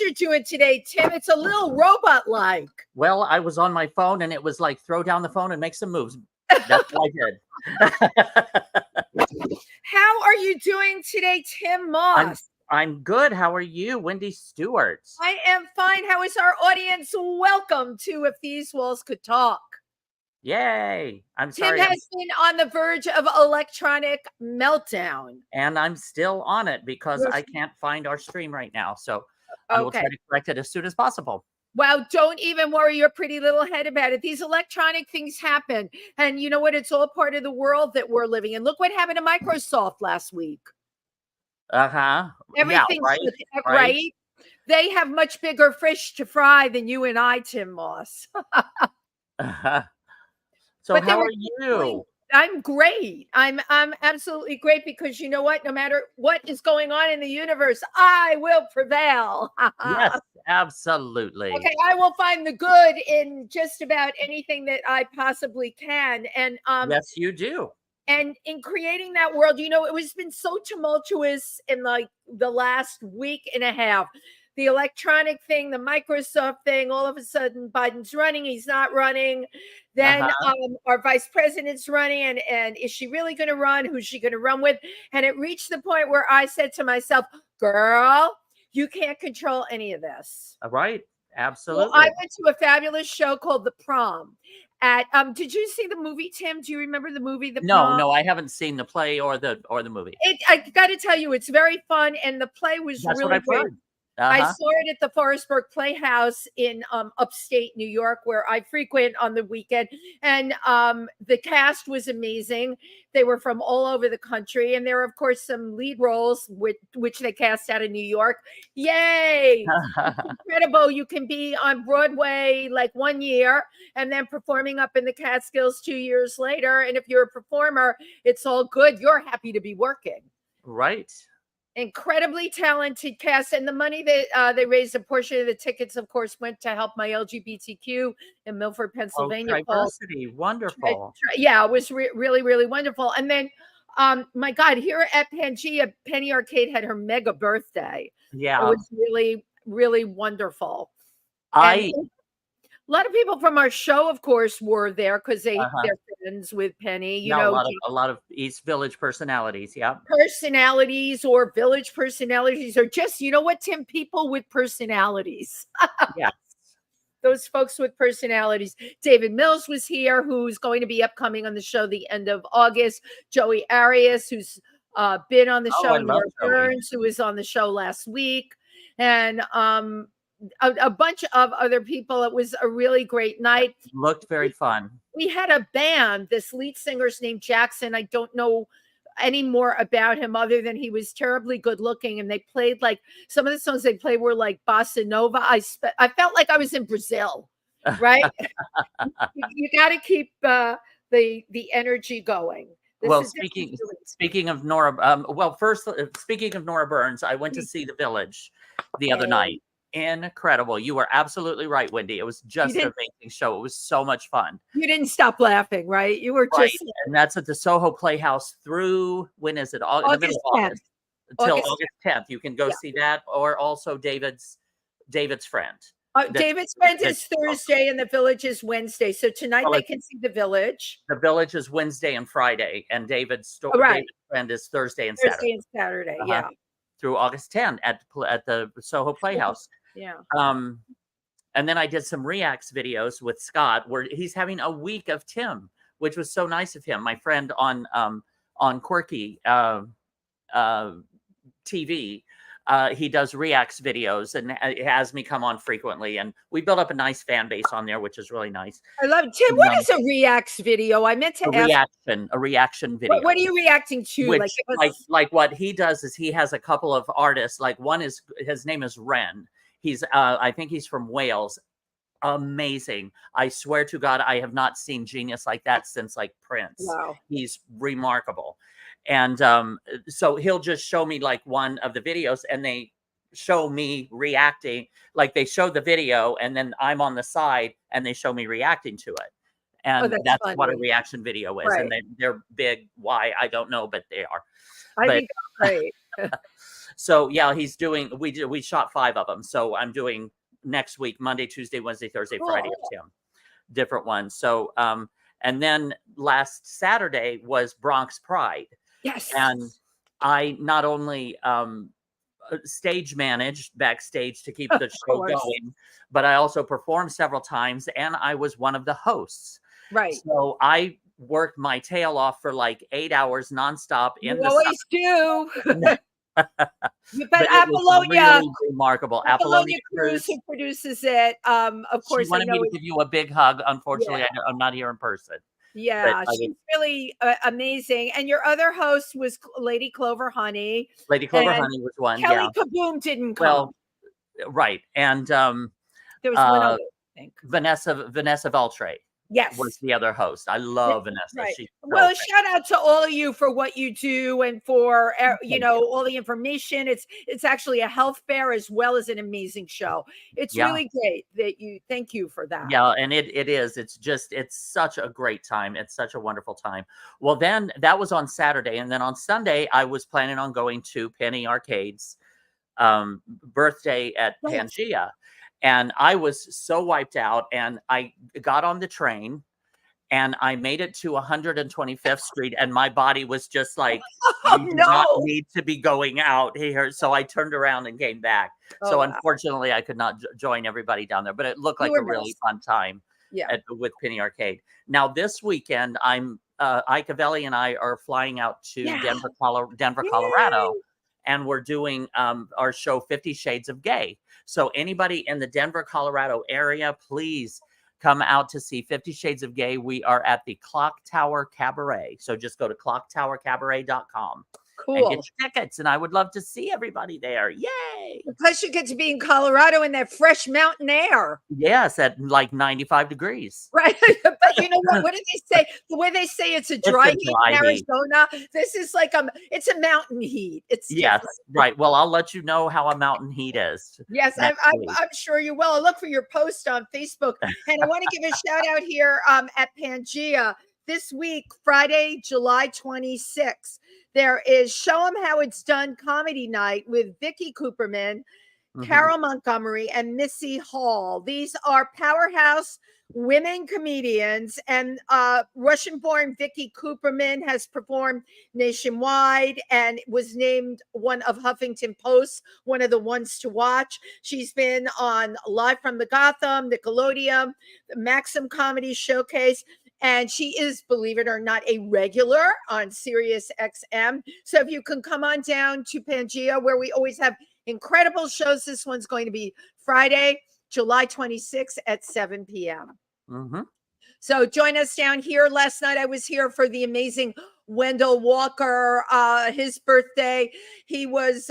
you're doing today, Tim. It's a little robot-like. Well, I was on my phone and it was like, throw down the phone and make some moves. That's what I did. How are you doing today, Tym Moss? I'm good. How are you, Wendy Stuart? I am fine. How is our audience? Welcome to If These Walls Could Talk. Yay. I'm sorry. Tim has been on the verge of electronic meltdown. And I'm still on it because I can't find our stream right now. So I will try to correct it as soon as possible. Well, don't even worry your pretty little head about it. These electronic things happen. And you know what? It's all part of the world that we're living in. Look what happened to Microsoft last week. Everything's right. They have much bigger fish to fry than you and I, Tym Moss. So how are you? I'm great. I'm absolutely great because you know what? No matter what is going on in the universe, I will prevail. Yes, absolutely. Okay, I will find the good in just about anything that I possibly can. And yes, you do. And in creating that world, you know, it was been so tumultuous in like the last week and a half. The electronic thing, the Microsoft thing, all of a sudden Biden's running, he's not running. Then our vice president's running, and is she really going to run? Who's she going to run with? And it reached the point where I said to myself, girl, you can't control any of this. Right. Absolutely. Well, I went to a fabulous show called The Prom. Did you see the movie, Tim? Do you remember the movie The Prom? No, I haven't seen the play or the movie. I got to tell you, it's very fun, and the play was really great. I saw it at the Forestburg Playhouse in upstate New York, where I frequent on the weekend. And the cast was amazing. They were from all over the country. And there were, of course, some lead roles which they cast out of New York. Yay! Incredible. You can be on Broadway like 1 year and then performing up in the Catskills 2 years later. And if you're a performer, it's all good. You're happy to be working. Right. Incredibly talented cast, and the money that they raised, a portion of the tickets, of course, went to help my LGBTQ in Milford, Pennsylvania. TriVersity, wonderful. Yeah, it was really, really wonderful. And then, my God, here at Pangea, Penny Arcade had her mega birthday. Yeah, it was really, really wonderful. A lot of people from our show, of course, were there because they're friends with Penny. You know, a lot of East Village personalities. Yeah, personalities or village personalities, or just, you know what, Tim, people with personalities. Yeah, those folks with personalities. David Mills was here, who's going to be upcoming on the show the end of August. Joey Arias, who's been on the show. Nora Burns, who was on the show last week, and a bunch of other people. It was a really great night. It looked very fun. We had a band. This lead singer's named Jackson. I don't know any more about him other than he was terribly good looking, and they played like some of the songs they played were like bossa nova. I felt like I was in Brazil, right? You got to keep the energy going. Speaking of Nora, speaking of Nora Burns, I went to see The Village the other night. Incredible. You were absolutely right, Wendy. It was just an amazing show. It was so much fun. You didn't stop laughing, right? You were just and that's at the Soho Playhouse through, when is it? August 10th. Until August 10th. You can go see that, or also David's friend. David's friend is Thursday and The Village is Wednesday. So tonight they can see The Village. The Village is Wednesday and Friday, and David's friend is Thursday and Saturday. Yeah. Through August 10th at the Soho Playhouse. Yeah. And then I did some reacts videos with Scott, where he's having a week of Tim, which was so nice of him. My friend on Quirky TV, he does reacts videos and has me come on frequently, and we built up a nice fan base on there, which is really nice. I love it. Tim, what is a reacts video? I meant to ask. A reaction video. What are you reacting to? Which, like what he does is he has a couple of artists. Like his name is Ren. He's I think he's from Wales. Amazing. I swear to God, I have not seen genius like that since like Prince. Wow. He's remarkable. And so he'll just show me like one of the videos, and they show me reacting. Like they show the video, and then I'm on the side, and they show me reacting to it. And that's funny. What a reaction video is. Right. And they're big. Why? I don't know, but they are. I think that's great. So yeah, he's doing. We shot 5 of them. So I'm doing next week, Monday, Tuesday, Wednesday, Thursday, Friday of Tim, different ones. So and then last Saturday was Bronx Pride. Yes. And I not only stage managed backstage to keep the show going, but I also performed several times, and I was one of the hosts. Right. So I worked my tail off for like 8 hours nonstop. You always do. But Apollonia, really remarkable. Apollonia Cruz, who produces it, of course, she wanted me to give you a big hug. Unfortunately, I'm not here in person. Yeah, she's really amazing. And your other host was Lady Clover Honey. Lady Clover Honey was one. Kelly Kaboom didn't come. Well, right, and there was one other, I think. Vanessa Valtre. Yes, was the other host. I love Vanessa. Right. Well, shout out to all of you for what you do and for all the information. It's actually a health fair as well as an amazing show. It's really great that you. Thank you for that. Yeah, and it is. It's such a great time. It's such a wonderful time. Well, then that was on Saturday, and then on Sunday I was planning on going to Penny Arcade's birthday at Pangea. And I was so wiped out, and I got on the train and I made it to 125th Street, and my body was just like, you do not need to be going out here. So I turned around and came back. So unfortunately, I could not join everybody down there, but it looked like a really fun time with Penny Arcade. Now, this weekend, Ike Avelli and I are flying out to Denver, Colorado. And we're doing our show 50 Shades of Gay. So anybody in the Denver, Colorado area, please come out to see 50 Shades of Gay. We are at the Clock Tower Cabaret. So just go to clocktowercabaret.com. Cool. And get your tickets. And I would love to see everybody there. Yay. Plus you get to be in Colorado in that fresh mountain air. Yes, at like 95 degrees. Right. But you know what do they say? The way they say it's a dry heat in Arizona. This is like it's a mountain heat. It's different. Right. Well, I'll let you know how a mountain heat is. Yes, I'm sure you will. I'll look for your post on Facebook. And I want to give a shout out here at Pangea this week, Friday, July 26th. There is Show 'em How It's Done comedy night with Vicky Cooperman, Carol Montgomery, and Missy Hall. These are powerhouse women comedians, and Russian-born Vicky Cooperman has performed nationwide and was named one of Huffington Post's one of the ones to watch. She's been on Live from the Gotham, Nickelodeon, the Maxim Comedy Showcase. And she is, believe it or not, a regular on Sirius XM. So if you can come on down to Pangea, where we always have incredible shows. This one's going to be Friday, July 26th at 7 p.m. So join us down here. Last night I was here for the amazing Wendell Walker, his birthday. He was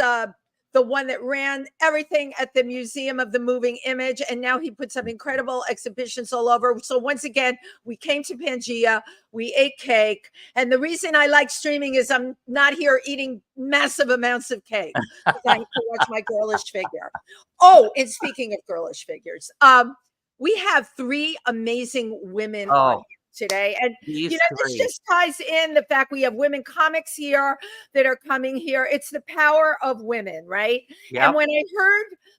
the one that ran everything at the Museum of the Moving Image. And now he puts up incredible exhibitions all over. So once again, we came to Pangea, we ate cake. And the reason I like streaming is I'm not here eating massive amounts of cake. I have to watch my girlish figure. Oh, and speaking of girlish figures, we have 3 amazing women on here today. And this just ties in the fact we have women comics here that are coming here. It's the power of women, right? And when I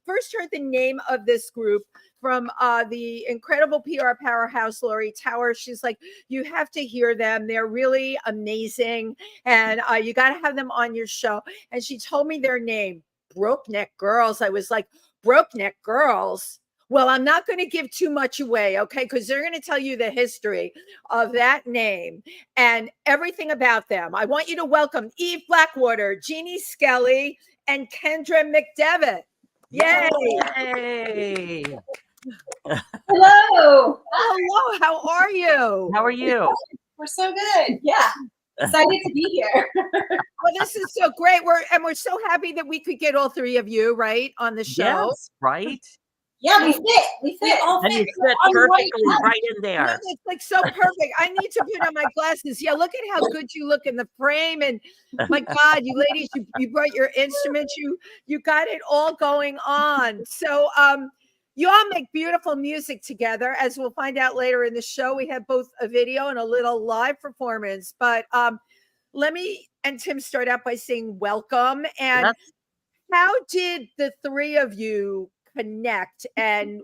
first heard the name of this group from the incredible PR powerhouse Lori Tower, she's like, you have to hear them. They're really amazing. And you got to have them on your show. And she told me their name, Brokeneck Girls. I was like, Brokeneck Girls? Well, I'm not going to give too much away, okay? Because they're going to tell you the history of that name and everything about them. I want you to welcome Eve Blackwater, Jeannie Skelly, and Kendra McDevitt. Yay! Yay! Hello. Hello. How are you? How are you? We're so good. Yeah. Excited to be here. Well, this is so great. We're so happy that we could get all 3 of you right on the show. Yes, right? Yeah, we fit. We all fit. And you fit perfectly right in there. No, it's like so perfect. I need to put on my glasses. Yeah, look at how good you look in the frame. And my God, you ladies, you brought your instruments. You got it all going on. So you all make beautiful music together, as we'll find out later in the show. We have both a video and a little live performance. But let me and Tim start out by saying welcome. And how did the three of you connect? And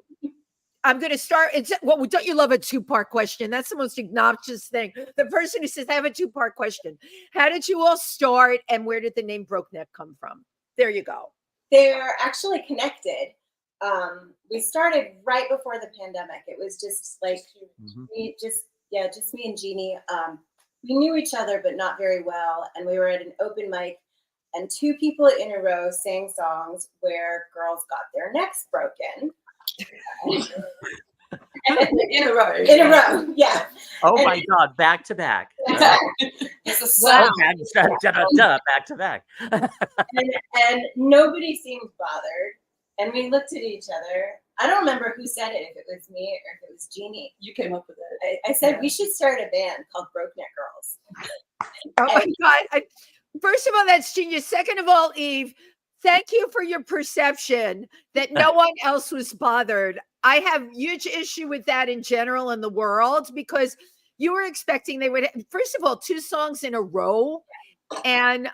I'm going to start. Well, don't you love a two-part question? That's the most obnoxious thing. The person who says, I have a two-part question. How did you all start, and where did the name Brokeneck come from? There you go. They're actually connected. We started right before the pandemic. It was just like just me and Jeannie. We knew each other, but not very well. And we were at an open mic, and two people in a row sang songs where girls got their necks broken. In a row. In a row, yeah. Oh my God, back to back. It's a sound. Back to back. And nobody seemed bothered. And we looked at each other. I don't remember who said it, if it was me or if it was Jeannie. You came up with it. I said we should start a band called Brokeneck Girls. Oh my God. First of all, that's genius. Second of all, Eve, thank you for your perception that no one else was bothered. I have huge issue with that in general in the world, because you were expecting they would, first of all, 2 songs in a row, and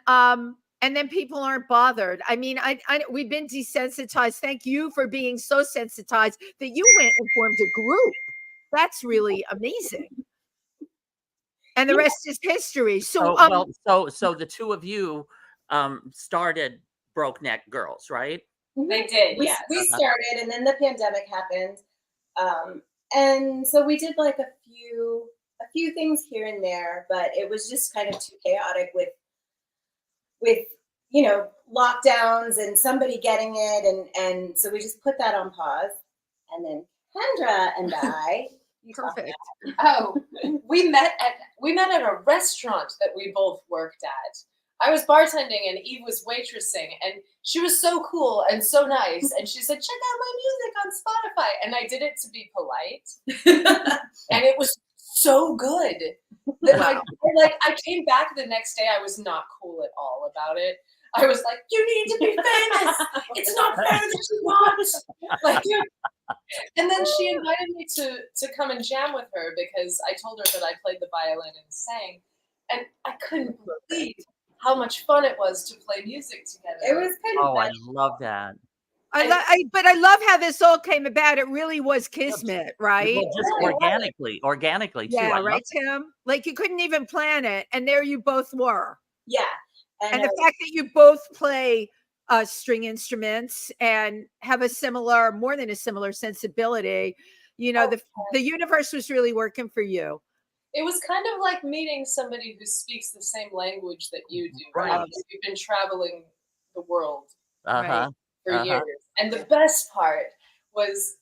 then people aren't bothered. I mean, we've been desensitized. Thank you for being so sensitized that you went and formed a group. That's really amazing. And the rest is history. So, so the two of you started Brokeneck Girls, right? They did. We started, and then the pandemic happened, and so we did like a few things here and there, but it was just kind of too chaotic with lockdowns and somebody getting it, and so we just put that on pause. And then Kendra and I, perfect. We met at a restaurant that we both worked at. I was bartending and Eve was waitressing, and she was so cool and so nice. And she said, check out my music on Spotify. And I did it to be polite. And it was so good that I came back the next day. I was not cool at all about it. I was like, you need to be famous. It's not fair that you want. And then she invited me to come and jam with her, because I told her that I played the violin and sang. And I couldn't believe how much fun it was to play music together. It was kind of I love that. But I love how this all came about. It really was kismet, right? Well, just organically too. Yeah, right, Tim? Like, you couldn't even plan it, and there you both were. Yeah. And the fact that you both play string instruments and have more than a similar sensibility, the universe was really working for you. It was kind of like meeting somebody who speaks the same language that you do. Right. You've been traveling the world Uh-huh. for years. And the best part was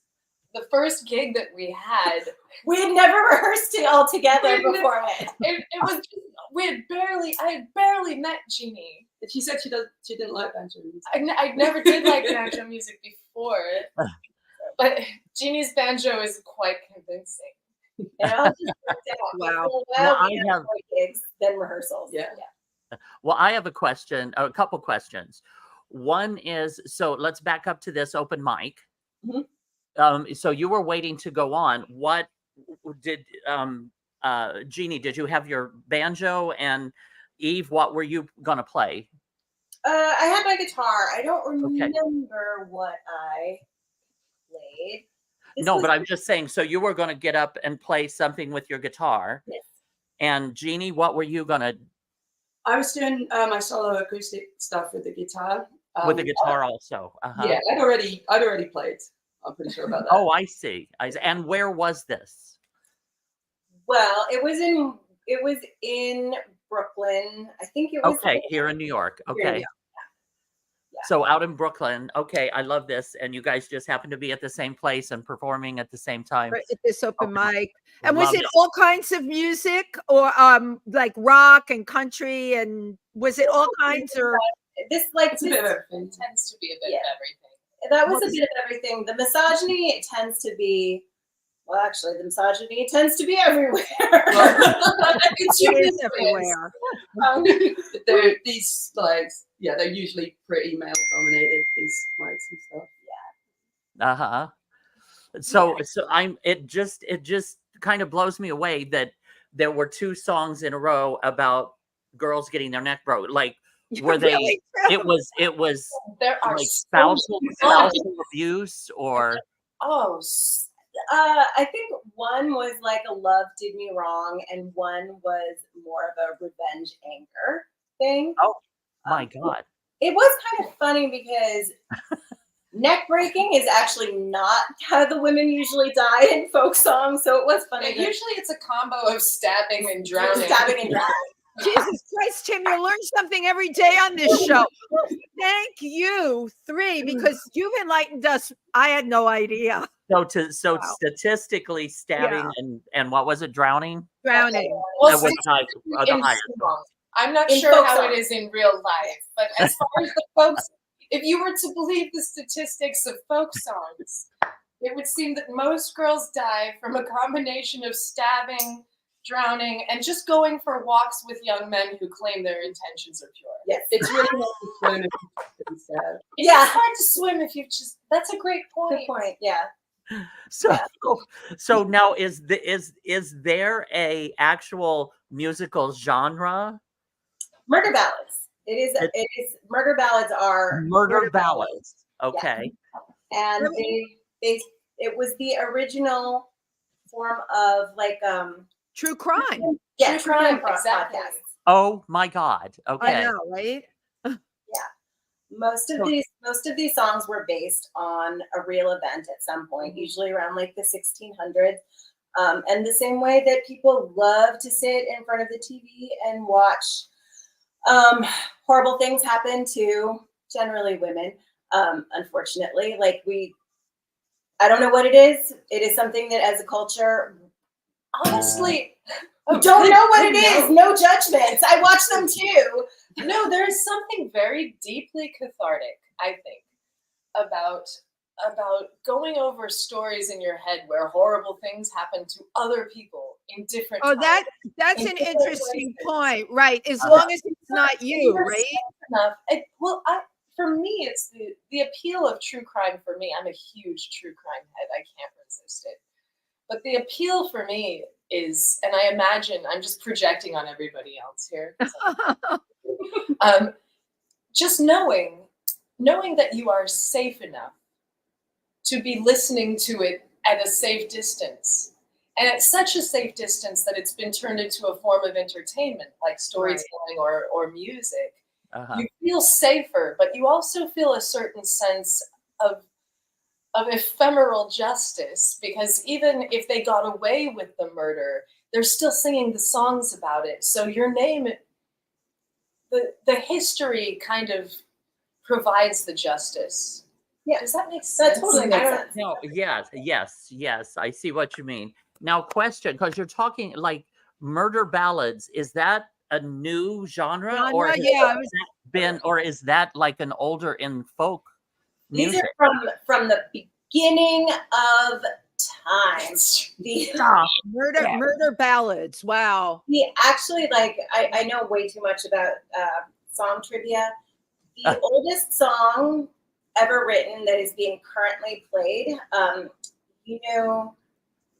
the first gig that we had. We had never rehearsed it all together before it. It was just, I had barely met Jeannie. She said she didn't like banjo music. I never did like banjo music before. But Jeannie's banjo is quite convincing. Wow. Gigs, then rehearsals. Yeah. Well, I have a couple questions. One is, so let's back up to this open mic. Mm-hmm. So you were waiting to go on. What did Jeannie? Did you have your banjo? And Eve, what were you gonna play? I had my guitar. I don't remember what I played. But I'm just saying, so you were going to get up and play something with your guitar. Yes. And Jeannie, what were you going to? I was doing my solo acoustic stuff with the guitar. With the guitar also. Uh-huh. Yeah, I'd already played. I'm pretty sure about that. Oh, I see. And where was this? Well, it was in Brooklyn. I think it was here in New York. Okay. Yeah. So out in Brooklyn. Okay, I love this. And you guys just happened to be at the same place and performing at the same time. Right, at this open mic. And was it all kinds of music, or like rock and country, and was it all kinds, or this a bit of everything. It tends to be a bit of everything. That was a bit of everything. The misogyny, it tends to be, well, actually, the misogyny tends to be everywhere. It is everywhere. They're usually pretty male dominated, these mics and stuff. Uh-huh. So it just kind of blows me away that there were 2 songs in a row about girls getting their neck broke. Like, Were they? Really? It was There are like so spousal abuse, or I think one was like a love did me wrong, and one was more of a revenge anger thing. oh my God. It was kind of funny because neck breaking is actually not how the women usually die in folk songs, so it was funny. Yeah, usually it's a combo of stabbing and drowning. Stabbing and drowning. Jesus Christ, Tim, you learn something every day on this show. Thank you, three, because you've enlightened us. I had no idea. So statistically, stabbing and what was it? Drowning. Drowning. Well, was in the highest song. I'm not In sure folk how songs. it is in real life, but as far as the folks, if you were to believe the statistics of folk songs, it would seem that most girls die from a combination of stabbing, drowning, and just going for walks with young men who claim their intentions are pure. Yes. It's really hard to swim instead. It's hard to swim if you just. That's a great point. Good point. Yeah. So now is there a actual musical genre? Murder ballads. It is murder ballads are Murder ballads. Okay. Yeah. And it was the original form of like True crime. Yeah, True crime, exactly. podcasts. Oh my God. Okay. I know, right? Most of these songs were based on a real event at some point, usually around like the 1600s. And the same way that people love to sit in front of the TV and watch horrible things happen to generally women, unfortunately. I don't know what it is. It is something that as a culture, Honestly, don't know what it is. No judgments. I watch them too. No, there is something very deeply cathartic, I think, about going over stories in your head where horrible things happen to other people in different times. That's in an different interesting places. point, right? As long as it's not you, You're right? safe enough. For me, it's the appeal of true crime. For me, I'm a huge true crime head. I can't resist it. But the appeal for me is, and I imagine I'm just projecting on everybody else here. Just knowing that you are safe enough to be listening to it at a safe distance, and at such a safe distance that it's been turned into a form of entertainment, like storytelling or music. You feel safer, but you also feel a certain sense of ephemeral justice, because even if they got away with the murder, they're still singing the songs about it. So your name, the history kind of provides the justice. Yeah. Does that make sense? That totally makes sense. No, yes. I see what you mean. Now, question, because you're talking like murder ballads, is that a new genre? Or has that been, or is that like an older in folk music? These are from the beginning of time. Murder ballads. Wow. Actually, I know way too much about song trivia. The oldest song ever written that is being currently played,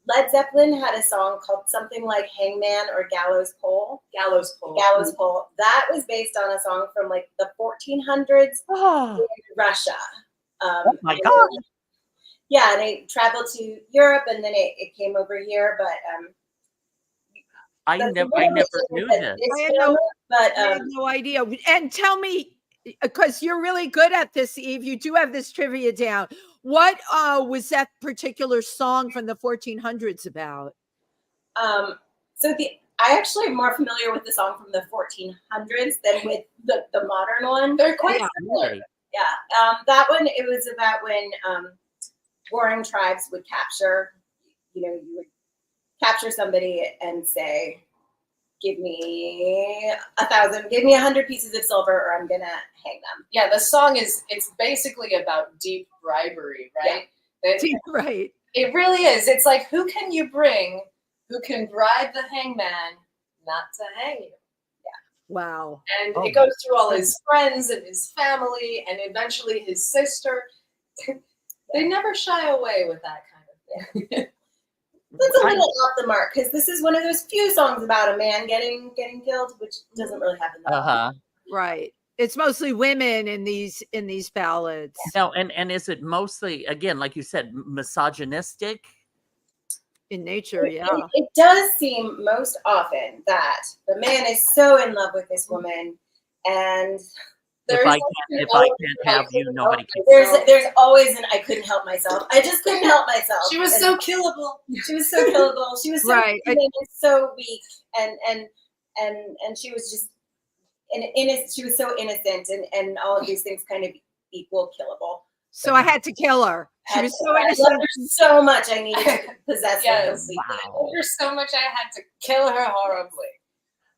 Led Zeppelin had a song called something like Hangman or Gallows Pole. Gallows Pole. That was based on a song from like the 1400s in Russia. Oh my God. Yeah, and it traveled to Europe, and then it came over here. But I never knew this. I had no idea. And tell me, because you're really good at this, Eve, you do have this trivia down. What was that particular song from the 1400s about? I actually am more familiar with the song from the 1400s than with the modern one. They're quite similar. Yeah, that one, it was about when warring tribes would capture, you would capture somebody and say, give me 100 pieces of silver or I'm gonna hang them. Yeah, the song it's basically about deep bribery, right? Yeah. Right. It really is. It's like, who can you bring who can bribe the hangman not to hang you? Wow. And it goes through all his friends and his family and eventually his sister. They never shy away with that kind of thing. That's a little off the mark, because this is one of those few songs about a man getting killed, which doesn't really happen that often. Right. It's mostly women in these ballads. No, and is it mostly, again, like you said, misogynistic? In nature, yeah. It does seem most often that the man is so in love with this woman, and If I can't have you, nobody can. There's always an I couldn't help myself. I just couldn't help myself. She was so killable. She was so killable. She was so Right. so weak, and she was just she was so innocent, and all of these things kind of equal killable. So I had to kill her. She was so I innocent. loved her so much. I needed to possess her completely. I loved her so much I had to kill her horribly.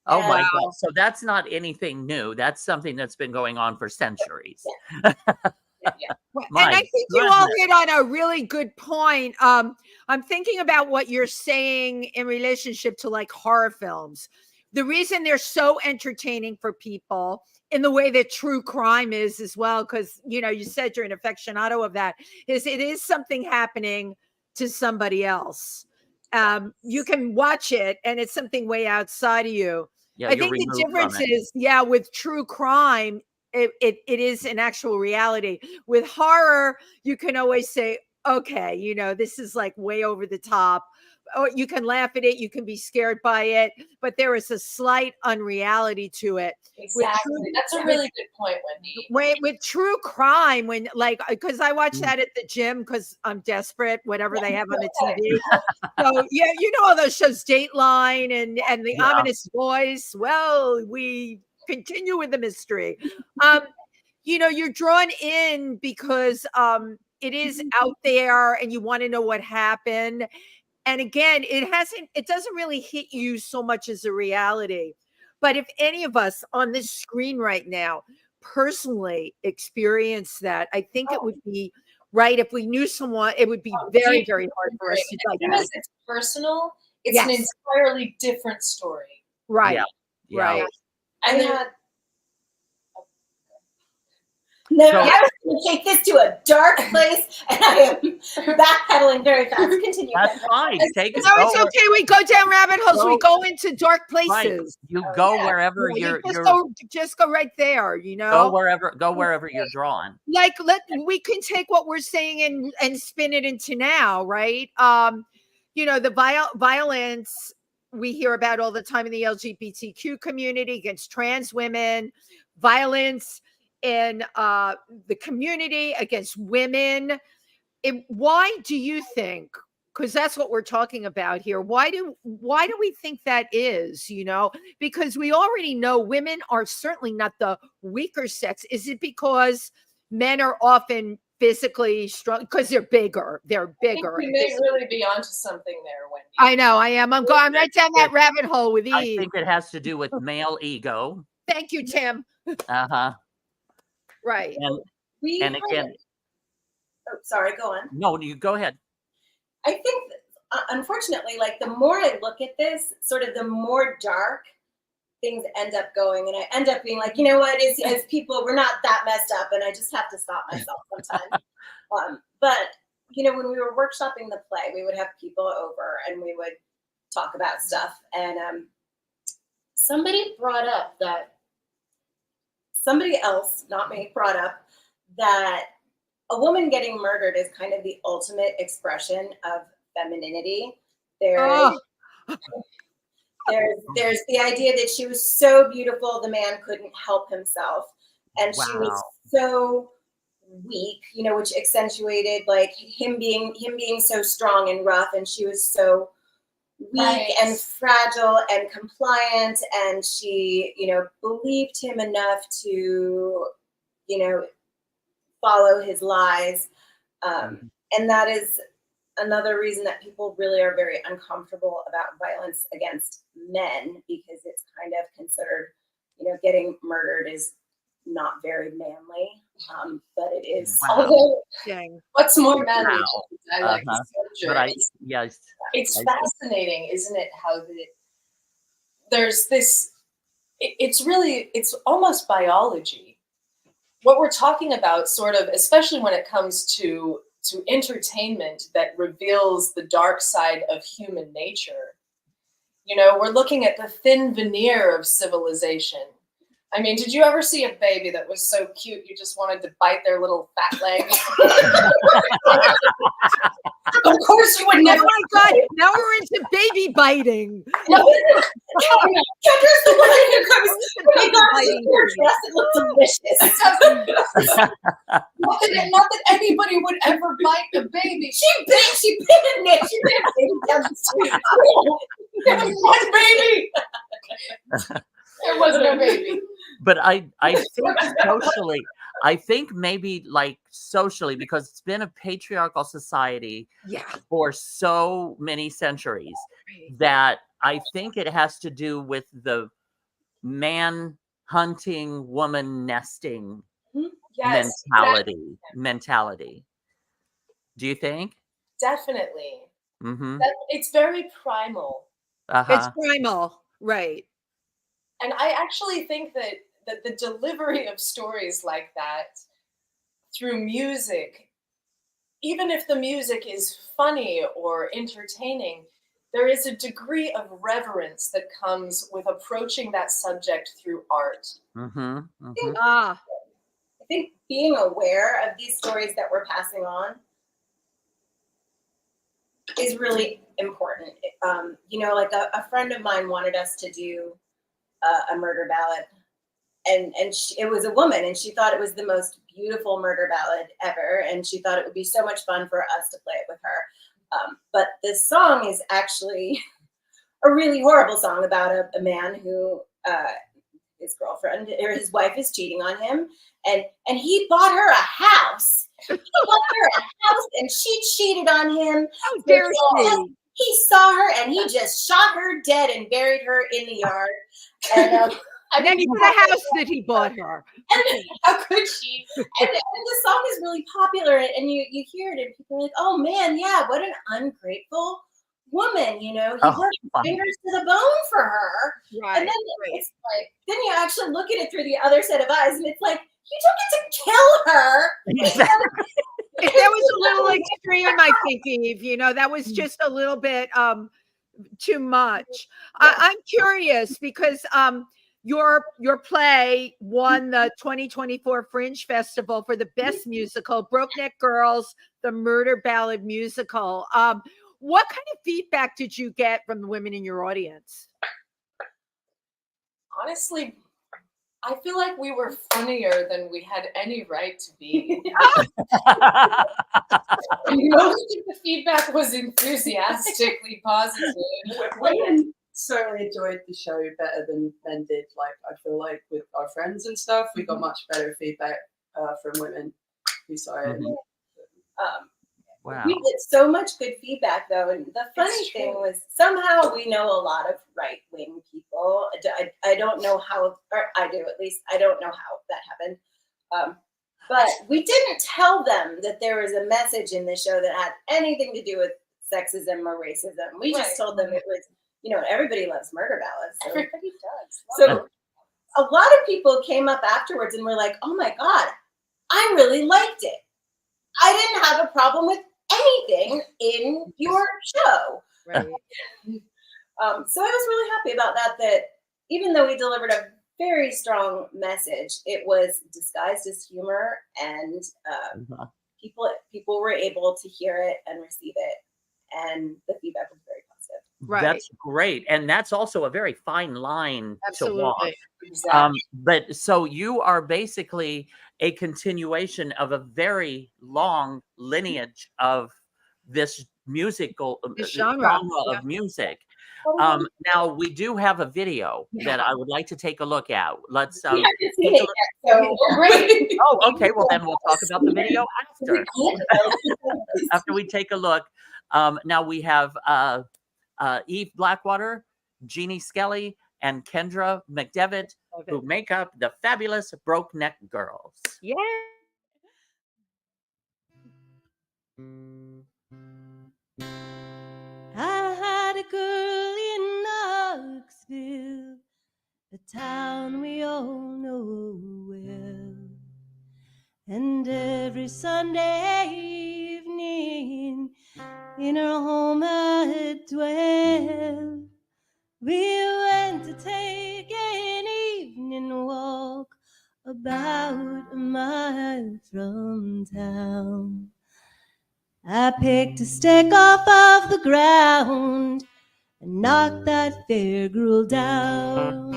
Oh my God. So that's not anything new. That's something that's been going on for centuries. Yeah. And I think you all hit on a really good point. I'm thinking about what you're saying in relationship to like horror films. The reason they're so entertaining for people in the way that true crime is as well, because, you know, you said you're an aficionado of that, is it is something happening to somebody else. You can watch it and it's something way outside of you. Yeah, I think the difference is, with true crime, it is an actual reality. With horror, you can always say, okay, you know, this is like way over the top. Or you can laugh at it, you can be scared by it, but there is a slight unreality to it. Exactly. That's a really good point, Wendy. With true crime, when like, because I watch that at the gym because I'm desperate, whatever they have on the TV. So yeah, you know all those shows, Dateline and the ominous voice. Well, we continue with the mystery. You know, you're drawn in because it is out there and you want to know what happened. And again, it doesn't really hit you so much as a reality. But if any of us on this screen right now personally experience that, I think it would be right if we knew someone, it would be very, very hard for us to because it's personal, it's an entirely different story. Right. Yeah. Right. And no, I was going to take this to a dark place, and I am backpedaling very fast. Continue. That's fine. Take it. No, it's okay. We go down rabbit holes. We go into dark places. Right. You go wherever you're. Just go right there. You know. Go wherever you're drawn. Like we can take what we're saying and spin it into now, right? You know, the violence we hear about all the time in the LGBTQ community against trans women, violence in the community against women. Why do you think, because that's what we're talking about here, why do we think that is, you know? Because we already know women are certainly not the weaker sex. Is it because men are often physically strong because they're bigger? I think we may really be onto something there, Wendy. I know I am. I'm going right down that rabbit hole with Eve. I think it has to do with male ego. Thank you, Tim. Right. And again, sorry, go on. No, you go ahead. I think, unfortunately, like the more I look at this, sort of the more dark things end up going, and I end up being like, you know what, as people, we're not that messed up, and I just have to stop myself sometimes. But you know, when we were workshopping the play, we would have people over, and we would talk about stuff, and somebody brought up that. Somebody else, not me, brought up that a woman getting murdered is kind of the ultimate expression of femininity. There's the idea that she was so beautiful, the man couldn't help himself. And she was so weak, you know, which accentuated like him being so strong and rough, and she was so weak and fragile and compliant, and she, you know, believed him enough to, you know, follow his lies. And that is another reason that people really are very uncomfortable about violence against men, because it's kind of considered, you know, getting murdered is not very manly, but it is. Although, what's more manly? I like it's fascinating, isn't it? How there's this. It's almost biology. What we're talking about, sort of, especially when it comes to entertainment that reveals the dark side of human nature. You know, we're looking at the thin veneer of civilization. I mean, did you ever see a baby that was so cute you just wanted to bite their little fat leg? Of course you would never. Oh my God, now we're into baby biting. No, Kendra's the one who comes. Baby biting. It looks delicious. Not that anybody would ever bite a baby. She bit a Nick. She bit a baby down the street. There was one baby. There wasn't a baby. But I think socially, I think maybe like socially, because it's been a patriarchal society for so many centuries, that I think it has to do with the man hunting, woman nesting mentality. Do you think? Definitely. Mm-hmm. It's very primal. It's primal, right? And I actually think that the delivery of stories like that through music, even if the music is funny or entertaining, there is a degree of reverence that comes with approaching that subject through art. Mm-hmm. Mm-hmm. I think being aware of these stories that we're passing on is really important. Like a friend of mine wanted us to do a murder ballad, and it was a woman, and she thought it was the most beautiful murder ballad ever, and she thought it would be so much fun for us to play it with her. But this song is actually a really horrible song about a man who his girlfriend or his wife is cheating on him, and he bought her a house. He bought her a house, and she cheated on him. How dare she? He saw her, and he just shot her dead and buried her in the yard. And next to the house that he bought her. And how could she? And the song is really popular, and you hear it, and people are like, "Oh man, yeah, what an ungrateful woman!" He worked fingers to the bone for her. Right. And then it's like, then you actually look at it through the other set of eyes, and it's like, you don't get to kill her. That was a little extreme, I think, Eve. That was just a little bit too much. I'm curious because your play won the 2024 Fringe Festival for the best musical, Brokeneck Girls, the Murder Ballad Musical. What kind of feedback did you get from the women in your audience? Honestly, I feel like we were funnier than we had any right to be. Most of the feedback was enthusiastically positive. Women certainly enjoyed the show better than men did. Like, I feel like with our friends and stuff, we got much better feedback from women who saw it. Wow. We get so much good feedback, though, and the funny thing was somehow we know a lot of right-wing people. I don't know how, or I do at least. I don't know how that happened, but we didn't tell them that there was a message in the show that had anything to do with sexism or racism. We just told them it was, everybody loves murder ballads. So. Everybody does. So a lot of people came up afterwards and were like, "Oh my God, I really liked it. I didn't have a problem with anything in your show." Right. So I was really happy about that even though we delivered a very strong message, it was disguised as humor, and people were able to hear it and receive it, and the feedback was very positive. Right. That's great. And that's also a very fine line to walk. Exactly. But so you are basically a continuation of a very long lineage of this musical genre of music. Now we do have a video that I would like to take a look at. Let's take a look. Oh, okay. Well, then we'll talk about the video after we take a look. Now we have Eve Blackwater, Jeannie Skelly, and Kendra McDevitt, who make up the fabulous Brokeneck Girls. Yeah. I had a girl in Knoxville, a town we all know well, and every Sunday evening in her home I'd dwell. We went to take an evening walk about a mile from town. I picked a stick off of the ground and knocked that fair girl down.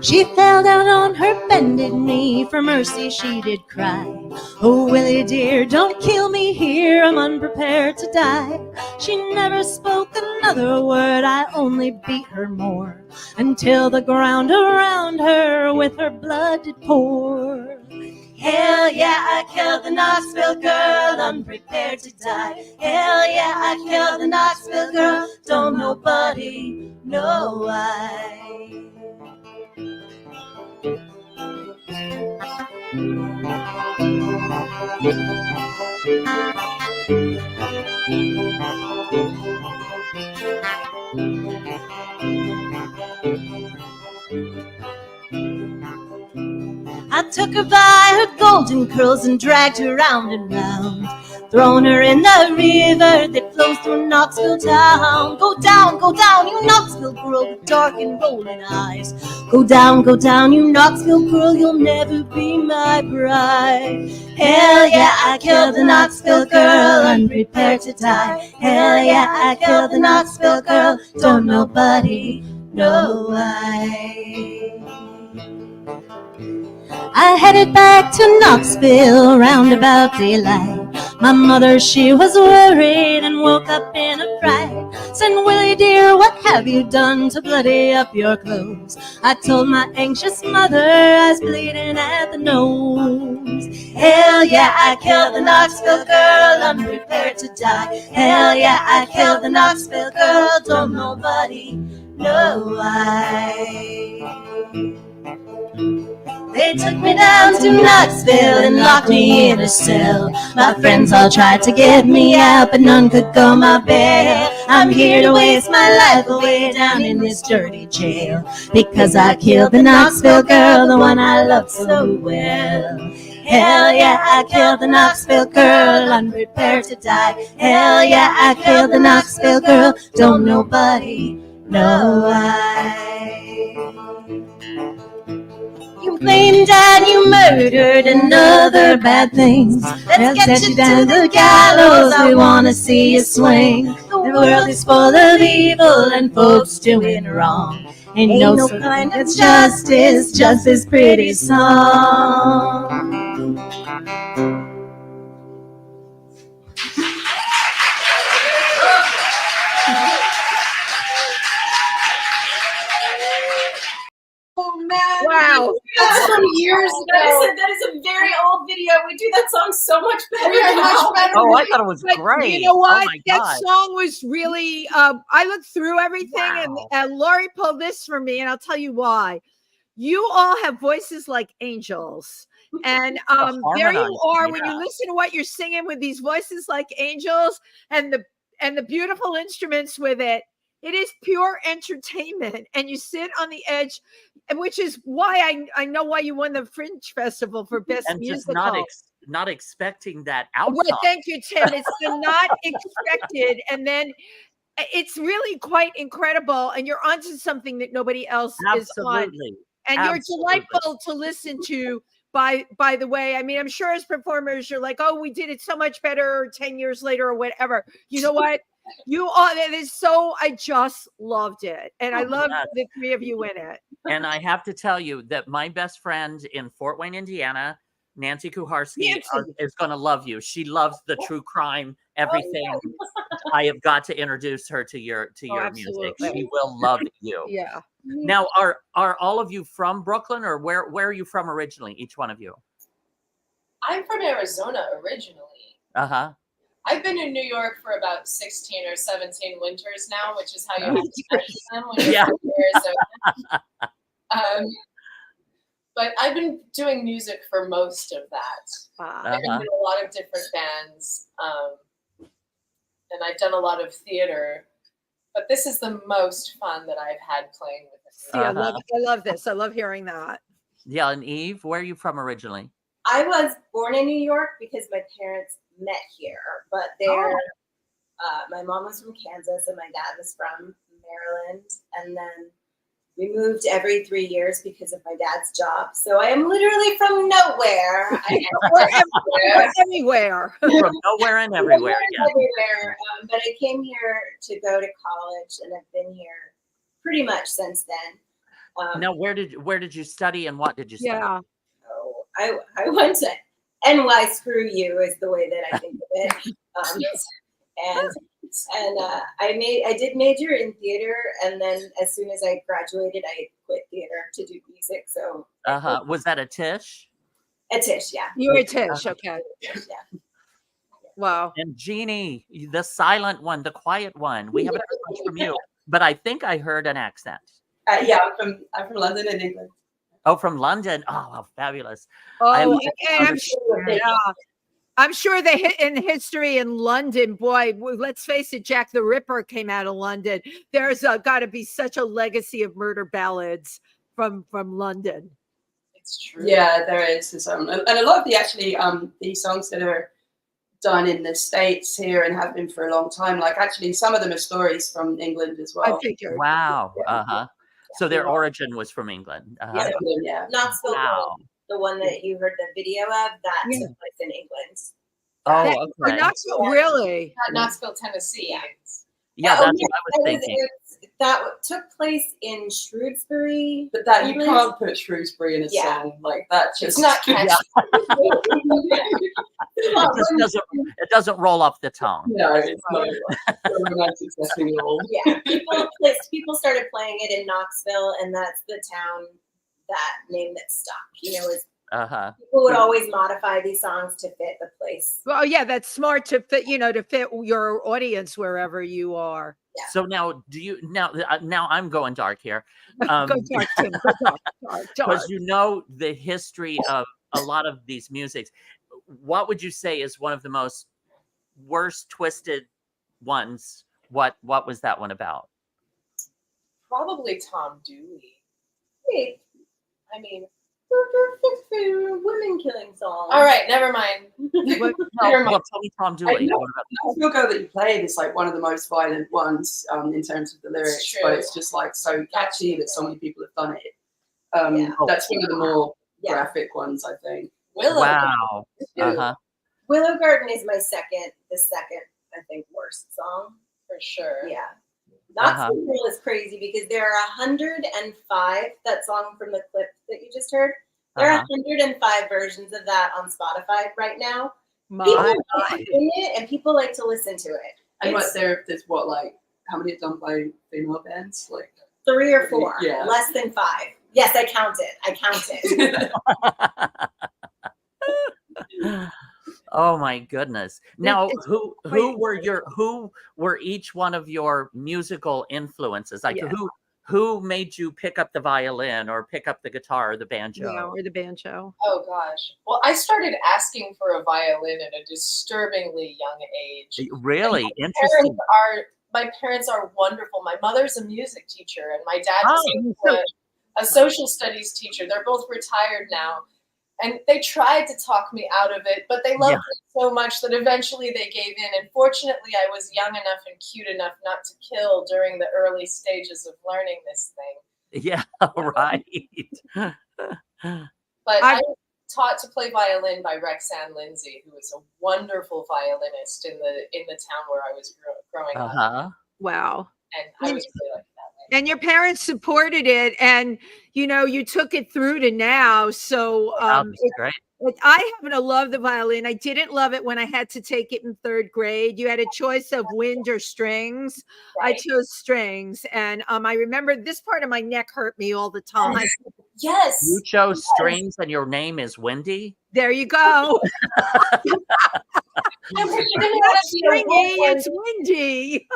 She fell down on her bended knee, for mercy she did cry. Oh, Willie dear, don't kill me here, I'm unprepared to die. She never spoke another word, I only beat her more, until the ground around her with her blood did pour. Hell yeah, I killed the Knoxville girl, unprepared to die. Hell yeah, I killed the Knoxville girl, don't nobody know why. I took her by her golden curls and dragged her round and round, throwing her in the river that flows through Knoxville town. Go down, you Knoxville girl with dark and rolling eyes. Go down, you Knoxville girl, you'll never be my bride. Hell yeah, I killed the Knoxville girl, unprepared to die. Hell yeah, I killed the Knoxville girl, don't nobody know why. I headed back to Knoxville round about daylight. My mother, she was worried and woke up in a fright. Said, Willie dear, what have you done to bloody up your clothes? I told my anxious mother I was bleeding at the nose. Hell yeah, I killed the Knoxville girl, unprepared to die. Hell yeah, I killed the Knoxville girl, don't nobody know why. They took me down to Knoxville and locked me in a cell. My friends all tried to get me out, but none could go my bail. I'm here to waste my life away down in this dirty jail, because I killed the Knoxville girl, the one I loved so well. Hell yeah, I killed the Knoxville girl, unprepared to die. Hell yeah, I killed the Knoxville girl, don't nobody know why. You blamed and you murdered and other bad things. Let's get you down to the gallows, we wanna see you swing. The world is full of evil and folks doing wrong. Ain't no kind of justice, just this pretty song. Oh man! Wow, That's some years ago. That is a very old video. We do that song so much better. We are much better. Oh, I thought it was but great. you know what? Oh my That God. song was really. I looked through everything, Wow. and Lori pulled this for me, and I'll tell you why. You all have voices like angels. And there you are when you listen to what you're singing with these voices like angels and the beautiful instruments with it. It is pure entertainment, and you sit on the edge, which is why I know why you won the Fringe Festival for Best And Musical. just not expecting that outcome. Well, thank you, Tim. It's the not expected, and then it's really quite incredible, and you're onto something that nobody else is on. And you're delightful to listen to. By the way, I mean, I'm sure as performers, you're like, oh, we did it so much better 10 years later or whatever. You know what? You all, it is so, I just loved it. And I love the three of you in it. And I have to tell you that my best friend in Fort Wayne, Indiana, Nancy Kuharski, is going to love you. She loves the true crime, everything. Oh, yeah. I have got to introduce her to your music. She will love you. Yeah. Now, are all of you from Brooklyn, or where are you from originally? Each one of you. I'm from Arizona originally. Uh-huh. I've been in New York for about 16 or 17 winters now, which is how you have to mention them when you're from Arizona. But I've been doing music for most of that. I've been in a lot of different bands, and I've done a lot of theater. But this is the most fun that I've had playing with it. Yeah, I love this. I love hearing that. Yeah, and Eve, where are you from originally? I was born in New York because my parents met here, but they're my mom was from Kansas and my dad was from Maryland, and then we moved every 3 years because of my dad's job. So I am literally from nowhere. We're everywhere. From nowhere and everywhere. Yeah. Everywhere. But I came here to go to college, and I've been here pretty much since then. Now, where did you study, and what did you study? Yeah. Oh, I went to NY. Screw you is the way that I think of it. I did major in theater, and then as soon as I graduated, I quit theater to do music. So Was that a Tisch? A Tisch, yeah. You were Tisch, okay. Yeah. Wow. And Jeannie, the silent one, the quiet one. We haven't heard much from you, but I think I heard an accent. Yeah, I'm from London in England. Oh, from London. Oh, how fabulous. Oh, I'm sure they hit in history in London. Boy, let's face it, Jack the Ripper came out of London. There's got to be such a legacy of murder ballads from London. It's true. Yeah, there is. And a lot of the songs that are done in the States here and have been for a long time, like actually some of them are stories from England as well. I figured. Wow. So their origin was from England. Yeah. Knoxville, Wow. the one that you heard the video of, that took place in England. Oh, okay. Knoxville, really? Knoxville, Tennessee. Yeah, that's what I was thinking. That took place in Shrewsbury. But that England? you can't put Shrewsbury in a song like that. It's not catchy. It doesn't roll off the tongue. No, it's not a romantic setting at all. Yeah, people started playing it in Knoxville, and that's the town, that name that stuck. Is people would always modify these songs to fit the place. Well, yeah, that's smart to fit, to fit your audience wherever you are. Yeah. So now, now I'm going dark here. Go dark, Tim. Go dark. Because the history of a lot of these musics. What would you say is one of the most worst twisted ones? What was that one about? Probably Tom Dooley. Wait, I mean, women killing song. all right, never mind. Well, tell me Tom Dooley. Knoxville Girl that you played is like one of the most violent ones in terms of the lyrics, but it's just like so catchy that so many people have done it. That's one of the more graphic ones, I think. Wow. Willow Garden is the second, I think, worst song. For sure. Yeah. Knoxville Girl is crazy because there are 105, that song from the clip that you just heard. There are 105 versions of that on Spotify right now. People like sing it, and people like to listen to it. And there's how many are done by female bands? Like 3 or 4, less than 5. Yes, I counted. Oh my goodness! Now, who were each one of your musical influences? Like who made you pick up the violin or pick up the guitar or the banjo? Yeah, or the banjo. Oh gosh. Well, I started asking for a violin at a disturbingly young age. Really interesting. My parents are wonderful. My mother's a music teacher, and my dad is a social studies teacher. They're both retired now. And they tried to talk me out of it, but they loved it so much that eventually they gave in. And fortunately, I was young enough and cute enough not to kill during the early stages of learning this thing. Yeah, right. But I was taught to play violin by Rexanne Lindsay, who is a wonderful violinist in the town where I was growing up. Wow. And I was really lucky that way. And your parents supported it, and you took it through to now. So that's great. I happen to love the violin. I didn't love it when I had to take it in 3rd grade. You had a choice of wind or strings. Right. I chose strings, and I remember this part of my neck hurt me all the time. Yes. You chose strings, and your name is Wendy. There you go. It's Wendy.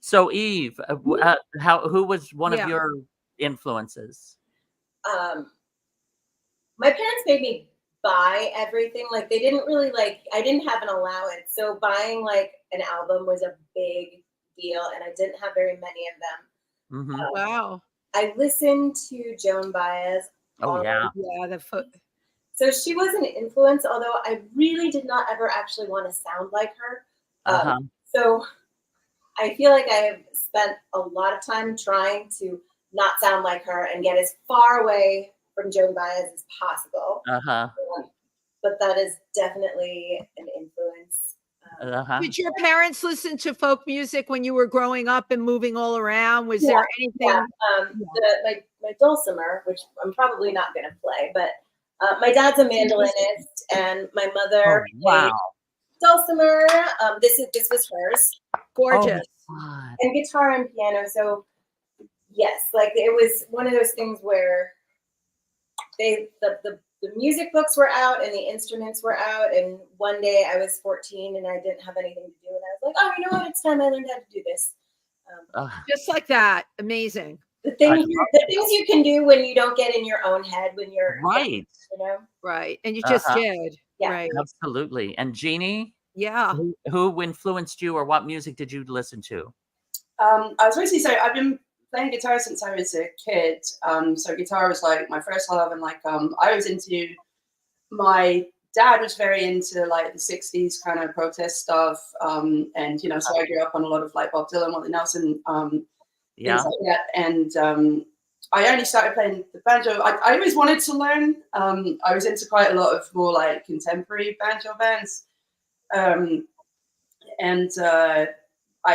So Eve, who was one of your influences? My parents made me buy everything. Like they didn't really I didn't have an allowance. So buying an album was a big deal, and I didn't have very many of them. Wow. I listened to Joan Baez. Oh yeah. Yeah, So she was an influence, although I really did not ever actually want to sound like her. So I feel like I have spent a lot of time trying to not sound like her and get as far away from Joan Baez as possible. But that is definitely an influence. Did your parents listen to folk music when you were growing up and moving all around? Was there anything? Yeah. My dulcimer, which I'm probably not going to play, but my dad's a mandolinist, and my mother played dulcimer. This was hers. Gorgeous. And guitar and piano. So yes, like it was one of those things where the music books were out and the instruments were out. And one day I was 14 and I didn't have anything to do. And I was like, oh, you know what? It's time I learned how to do this. Just like that. Amazing. The things you can do when you don't get in your own head, when you're right. You know? Right. And you just did. Yeah. Right. Absolutely. And Jeannie? Yeah. Who influenced you, or what music did you listen to? I was going to say, I've been playing guitar since I was a kid. So guitar was like my first love, and like I was into, my dad was very into like the 60s kind of protest stuff. And you know, so I grew up on a lot of like Bob Dylan, Willie Nelson, things like that. And I only started playing the banjo. I always wanted to learn. I was into quite a lot of more like contemporary banjo bands. I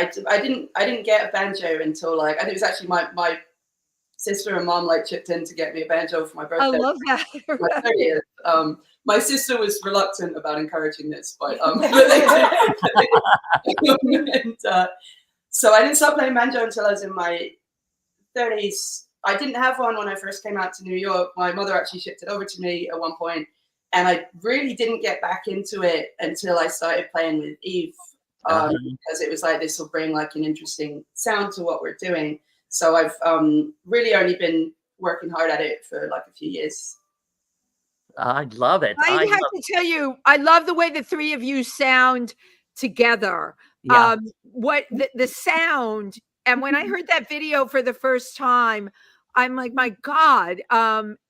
didn't get a banjo until like, I think it was actually my sister and mom like chipped in to get me a banjo for my birthday. I love that. My 30th. My sister was reluctant about encouraging this, but so I didn't start playing banjo until I was in my 30s. I didn't have one when I first came out to New York. My mother actually shipped it over to me at one point, and I really didn't get back into it until I started playing with Eve. Because it was like, this will bring like an interesting sound to what we're doing. So I've really only been working hard at it for like a few years. I love it. I have to tell you, I love the way the three of you sound together. Yeah. What the sound, and when I heard that video for the first time, I'm like, my God,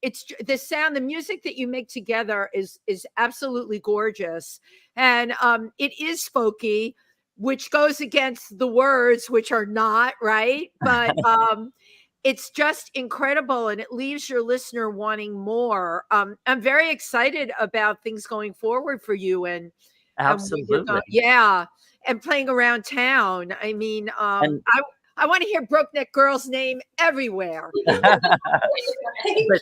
it's the sound, the music that you make together is absolutely gorgeous. And it is folky, which goes against the words, which are not, right? But it's just incredible, and it leaves your listener wanting more. I'm very excited about things going forward for you. And absolutely. And playing around town. I mean, I want to hear Brokeneck Girls' name everywhere. But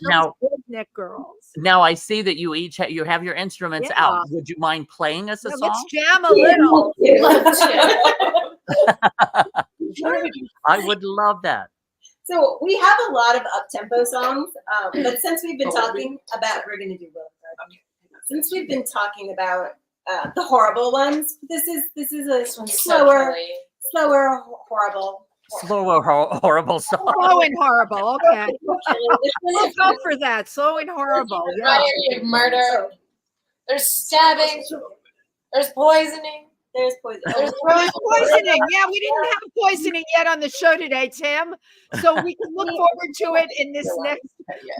now, Brokeneck Girls. Now I see that you each you have your instruments out. Would you mind playing us a song? Let's jam a little. I would love that. So we have a lot of up-tempo songs, but since we've been talking about, we're going to do both. Since we've been talking about the horrible ones, this is a slower, horrible. Slow horrible song. Slow and horrible. Okay. We'll go for that. Slow and horrible. Yeah. Right, murder. There's stabbing. There's poisoning. There's poisoning. There's poisoning. Yeah, we didn't have poisoning yet on the show today, Tim. So we can look forward to it in this next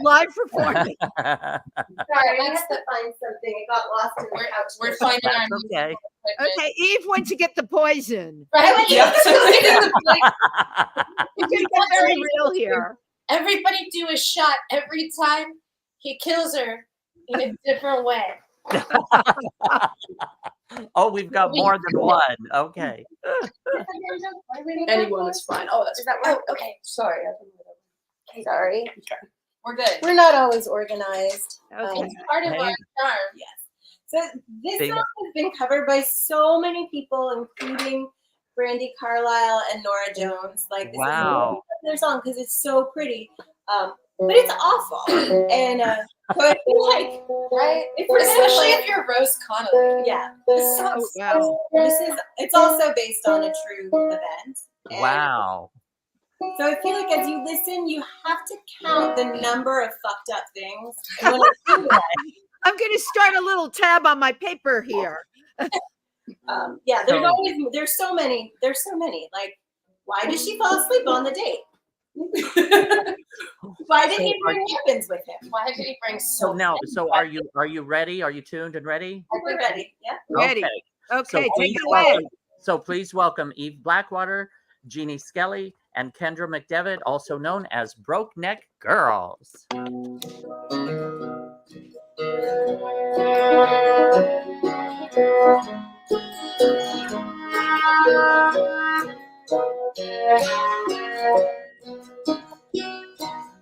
live performance. Sorry, I have to find something. It got lost in the couch. We're finding our okay. Okay, Eve went to get the poison. Right. We're gonna get very real here. Everybody do a shot every time he kills her in a different way. Oh, we've got more than one. Okay. Anyone is fine. Oh, that's that right? Okay. Sorry. Sorry. okay. We're good. We're not always organized. Okay. It's part of our charm. Yes. So this song has been covered by so many people, including Brandi Carlile and Nora Jones. Like, this is their song because it's so pretty, but it's awful. And so I feel like, right? Especially if you're Rose Connolly. Yeah. This song, it's also based on a true event. And wow. so I feel like as you listen, you have to count the number of fucked up things. I'm going to start a little tab on my paper here. Yeah, there's so many. Like, why did she fall asleep on the date? Why did he bring weapons with him? Why did he bring so now? So are you ready? Are you tuned and ready? We're ready. Yeah. Ready. Okay, so take it away. So please welcome Eve Blackwater, Jeannie Skelly, and Kendra McDevitt, also known as Brokeneck Girls.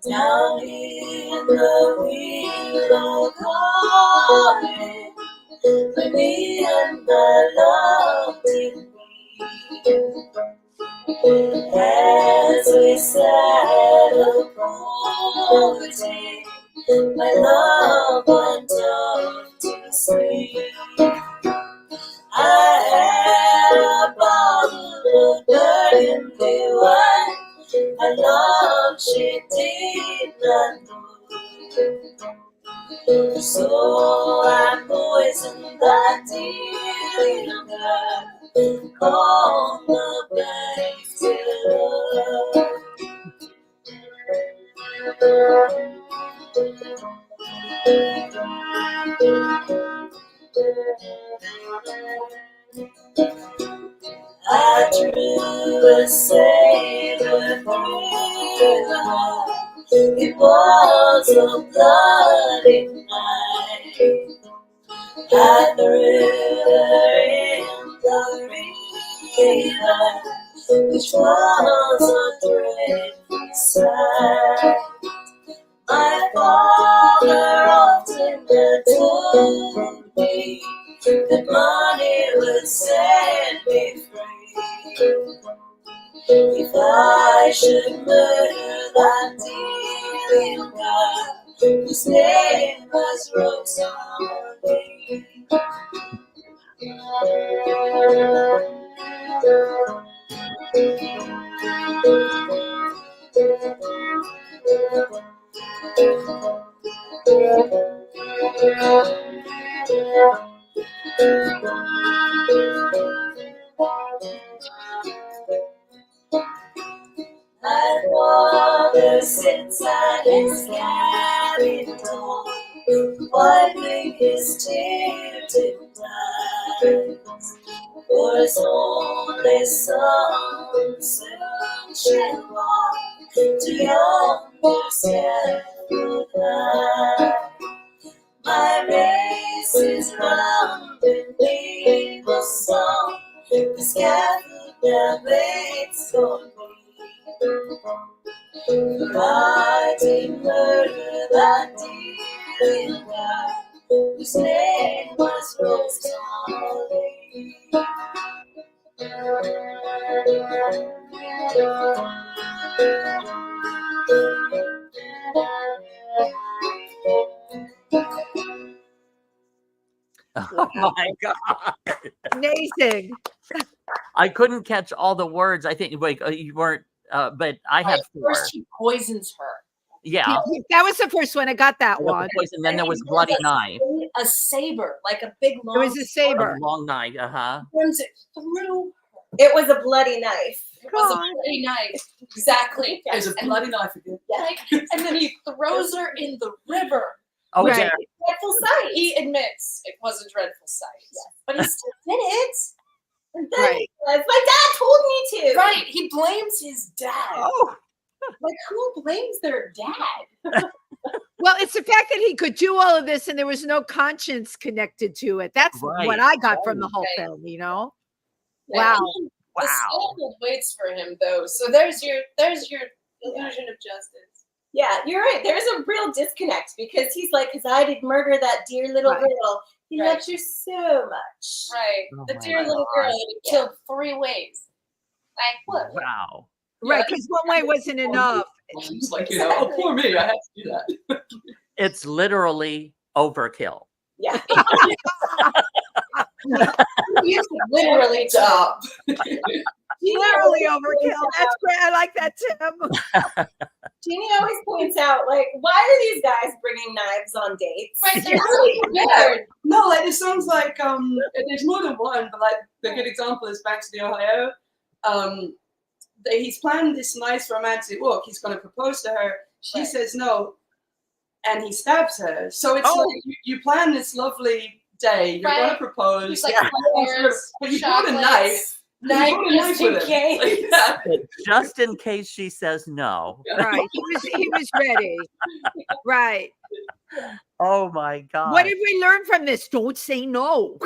Down in the willow garden, where me and my love did meet. As we sat apart, my love went off to sleep. I had a bottle of burgundy wine. My love, she did not know. So I poisoned that dear girl, called the banks to love. I drew a saber through the heart. It was a bloody night. I threw her in the river, which was a dreadful sight. My father often had told me that money would set me free. If I should murder that dear little girl whose name was Rosalie. My father sits at his cabin door, wiping his tears in eyes. For his only son soon shall walk to yonder scaffold high. My race is round beneath the sun, the scaffold that waits for me. If I did murder that dear little girl whose name was Rosalie. Oh my God. Amazing. I couldn't catch all the words. I think like you weren't, but I had four. First, he poisons her. Yeah. That was the first one. I got that There was one. the poison, then there was bloody knife. A saber, like a big long. It was a saber. A long knife. Runs it through. It was a bloody knife. It was a bloody knife. Exactly. It was a bloody knife again. Like, and then he throws her in the river. Oh, Right. yeah. Dreadful sight. He admits it was a dreadful sight, but he still Did it? And then Right. he says, my dad told me to. right. He blames his dad. Oh. Like, who blames their dad? Well, it's the fact that he could do all of this and there was no conscience connected to it. That's Right. what I got from the whole Right. film, you know? Yeah, Wow. The scaffold waits for him, though. So there's your illusion of justice. Yeah, you're right. There's a real disconnect because he's like, because I did murder that dear little Right. girl. He Right. loves you so much. Right. Oh The my dear little God. girl that he killed 3 ways. Like, what? Wow. Right, because one way wasn't enough. It's like, oh, poor me, I had to do that. It's literally overkill. Yeah. You literally Stop. Literally overkill. That's great. I like that, Tim. Jeannie always points out, like, why are these guys bringing knives on dates? Right, they're really weird. No, like it sounds like there's more than one, but like the good example is back to the Ohio. He's planned this nice romantic walk. He's going to propose to her. She Right. says no, and he stabs her. So it's Oh. like you plan this lovely day. You're going Right. to propose. He's like, Yeah. flowers, But you brought a knife. Just in case. Yeah. Just in case she says no. Right. He was ready. Right. Oh my God. What did we learn from this? Don't say no.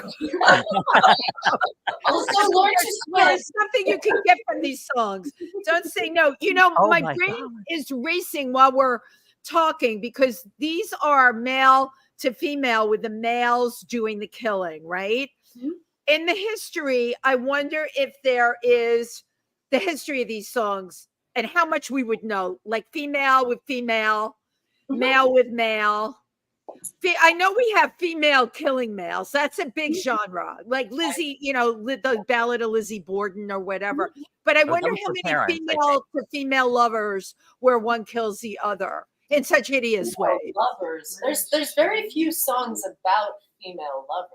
Also, learn to swim. There's something you can get from these songs. Don't say no. You know, Oh my my brain God. is racing while we're talking because these are male to female with the males doing the killing, right? Mhm. In the history, I wonder if there is the history of these songs and how much we would know, like female with female, male with male. I know we have female killing males. That's a big genre, like Lizzie, you know, the Ballad of Lizzie Borden or whatever. But I wonder those how were many parents, I female to female lovers where one kills the other in such hideous ways. Lovers. There's very few songs about female lovers.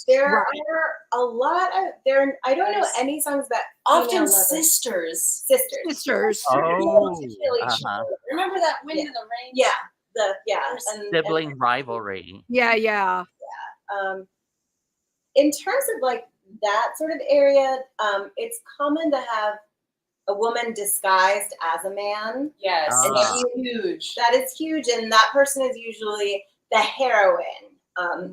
There Right. are a lot of there. I don't know any songs that Often female lovers- sisters. sisters. Oh, To kill each uh-huh. other. Remember that Wind in the Rain? Yeah, and Sibling rivalry. Yeah. in terms of like that sort of area, it's common to have a woman disguised as a man. Yes, Ah. that's huge. That is huge, and that person is usually the heroine.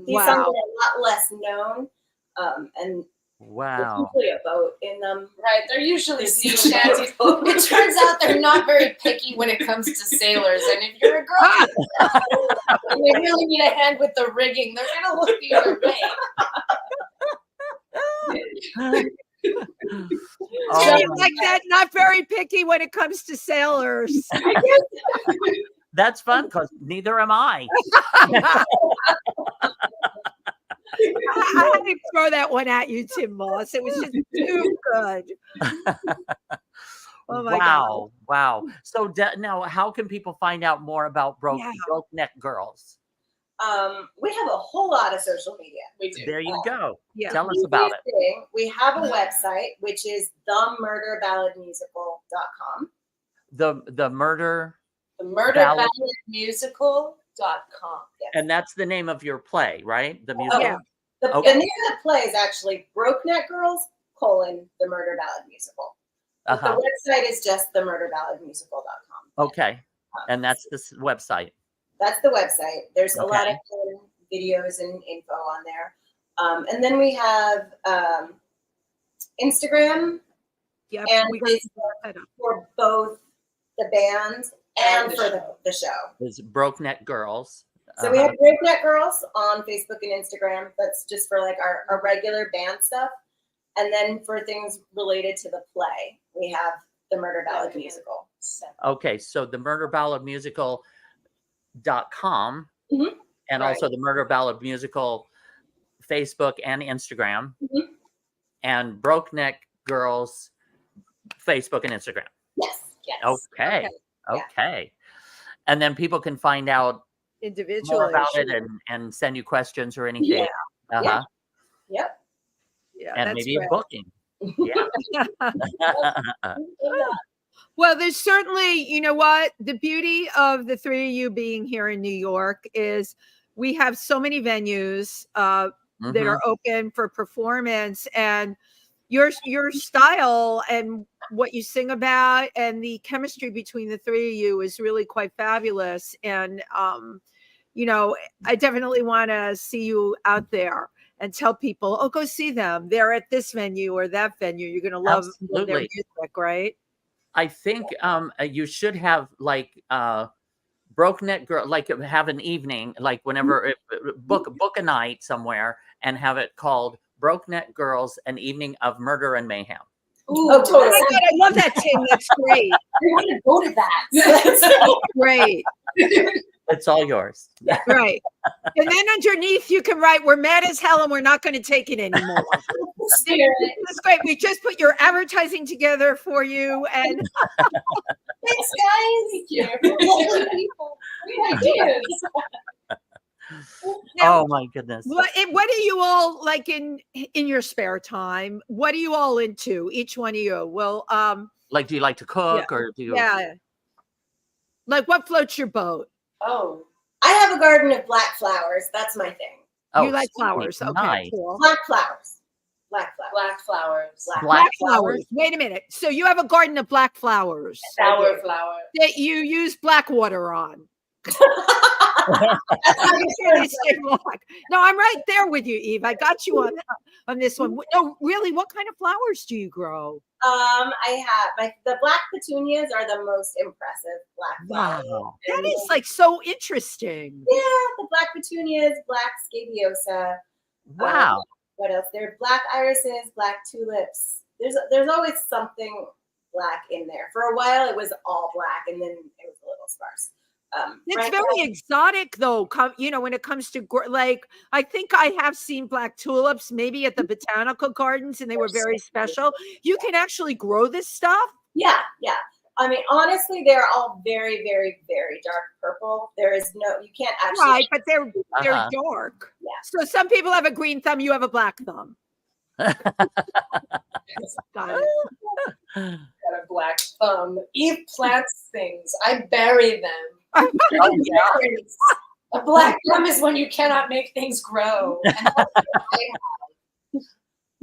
These Wow. songs are a lot less known, and there's Wow. usually a boat in them. Right, they're usually sea Usually a shanties. boat. It turns out they're not very picky when it comes to sailors, and if you're a girl and they really need a hand with the rigging, they're gonna look the other way. Oh Jenny, my- like that, not very picky when it comes to sailors. That's fun because neither am I. I had to throw that one at you, Tym Moss. It was just too good. Oh my God. Wow. So now, how can people find out more about Yeah. Brokeneck Girls? We have a whole lot of social media. We do. There you go. Yeah. Tell us about it. Thing, we have a website, which is themurderballadmusical.com. The murder, The Ballad. murderballadmusical.com. and that's the name of your play, right? The musical. yeah. The Okay. name of the play is actually Brokeneck Girls, the Murder Ballad Musical. But Uh-huh. the website is just themurderballadmusical.com. Okay. And that's this website. That's the website. There's a lot Okay. of videos and info on there. And then we have Instagram Yep. and We Facebook for both the band and for the show. Is Brokeneck Girls. So we have Breakneck Girls on Facebook and Instagram. That's just for like our regular band stuff. And then for things related to the play, we have the Murder Ballad Musical. Okay, so the Murder Ballad Musical.com Mhm. and Right. also the Murder Ballad Musical Facebook and Instagram Mhm. and Brokeneck Girls Facebook and Instagram. Yes. Okay. Okay. And then people can find out individually. more about it and send you questions or anything. Yeah. Uh-huh. Yep. Yeah, And that's maybe great. a booking. Yeah. Well, there's certainly, you know what? The beauty of the three of you being here in New York is we have so many venues that Mhm. are open for performance, and your style and what you sing about and the chemistry between the three of you is really quite fabulous. And you know, I definitely want to see you out there and tell people, oh, go see them. They're at this venue or that venue. You're going to love their Absolutely. music, right? I think you should have like Brokeneck Girl, like have an evening, like whenever book a night somewhere and have it called Brokeneck Girls, an evening of murder and mayhem. Oh, Oh totally. my God, I love that, Tim. That's great. I want to go to that. Great. It's all yours. Right. And then underneath you can write, we're mad as hell and we're not going to take it anymore. That's great. We just put your advertising together for you. And Thanks, guys. Thank you. People. Great ideas. now, Oh my goodness. what are you all like in your spare time? What are you all into? Each one of you. Well, Like, do you like to cook or do you? yeah. Like what floats your boat? Oh, I have a garden of black flowers. That's my thing. Oh, You like sweet, flowers. Okay, nice. cool. Black flowers. Black flowers. Black flowers. Black flowers. Wait a minute. So you have a garden of black flowers Sour flower. that you use black water on. That's how you They say black. No, I'm right there with you, Eve. I got you on this one. No, really, what kind of flowers do you grow? I have the black petunias are the most impressive black flowers. Wow. That is like so interesting. Yeah, the black petunias, black scabiosa. Wow. What else? There are black irises, black tulips. There's always something black in there. For a while, it was all black, and then it was a little sparse. It's very exotic, though. When it comes to like, I think I have seen black tulips maybe at the botanical gardens, and they were very special. You can actually grow this stuff. Yeah. I mean, honestly, they're all very, very, very dark purple. You can't actually. Right, but they're dark. Yeah. So some people have a green thumb. You have a black thumb. Got it. Got a black thumb. Eve plants things. I bury them. A black thumb is when you cannot make things grow. And